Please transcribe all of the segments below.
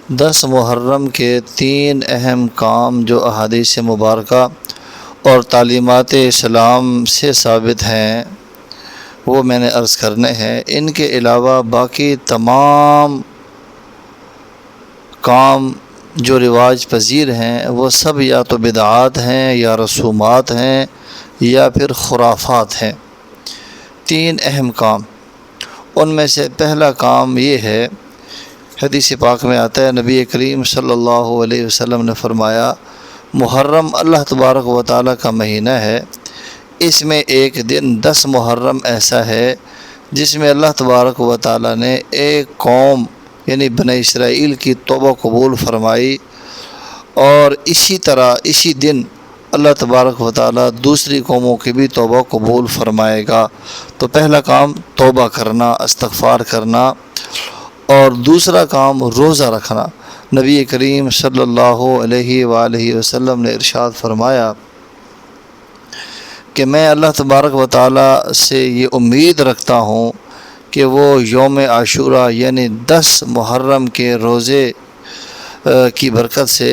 10 محرم کے 3 اہم کام جو احادیث مبارکہ اور تعلیمات اسلام سے ثابت ہیں وہ میں نے عرض کرنے ہیں۔ ان کے علاوہ باقی تمام کام جو رواج پذیر ہیں وہ سب یا تو بدعات ہیں یا رسومات ہیں یا پھر خرافات ہیں۔ 3 اہم کام، ان میں سے پہلا کام یہ ہے، حدیث پاک میں آتا ہے، نبی کریم صلی اللہ علیہ وسلم نے فرمایا، محرم اللہ تبارک و تعالیٰ کا مہینہ ہے، اس میں ایک دن 10 محرم ایسا ہے جس میں اللہ تبارک و تعالیٰ نے ایک قوم یعنی بنی اسرائیل کی توبہ قبول فرمائی، اور اسی طرح اسی دن اللہ تبارک و تعالیٰ دوسری قوموں کی بھی توبہ قبول فرمائے گا۔ تو پہلا کام توبہ کرنا، استغفار کرنا، اور دوسرا کام روزہ رکھنا۔ نبی کریم صلی اللہ علیہ وآلہ وسلم نے ارشاد فرمایا کہ میں اللہ تبارک و تعالیٰ سے یہ امید رکھتا ہوں کہ وہ یوم عاشوراء یعنی 10 محرم کے روزے کی برکت سے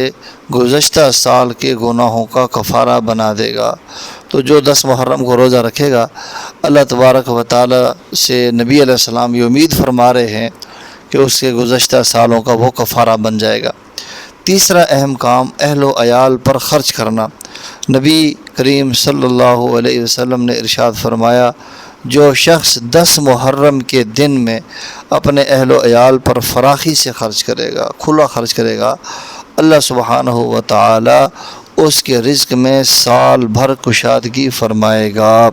گزشتہ سال کے گناہوں کا کفارہ بنا دے گا۔ تو جو 10 محرم کو روزہ رکھے گا، اللہ تبارک و تعالیٰ سے نبی علیہ السلام یہ امید فرما رہے ہیں کہ اس کے گزشتہ سالوں کا وہ کفارہ بن جائے گا۔ تیسرا اہم کام اہل و عیال پر خرچ کرنا۔ نبی کریم صلی اللہ علیہ وسلم نے ارشاد فرمایا، جو شخص 10 محرم کے دن میں اپنے اہل و عیال پر فراخی سے خرچ کرے گا، کھلا خرچ کرے گا، اللہ سبحانہ و تعالی اس کے رزق میں سال بھر کشادگی فرمائے گا۔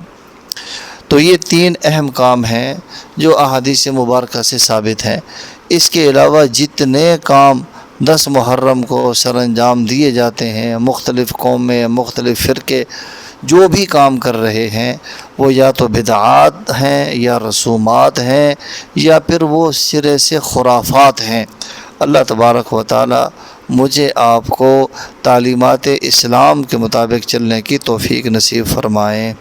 تو یہ 3 اہم کام ہیں جو احادیث مبارکہ سے ثابت ہیں۔ اس کے علاوہ جتنے کام 10 محرم کو سر انجام دیے جاتے ہیں، مختلف قومیں، مختلف فرقے جو بھی کام کر رہے ہیں، وہ یا تو بدعات ہیں یا رسومات ہیں یا پھر وہ سرے سے خرافات ہیں۔ اللہ تبارک و تعالی مجھے آپ کو تعلیمات اسلام کے مطابق چلنے کی توفیق نصیب فرمائیں۔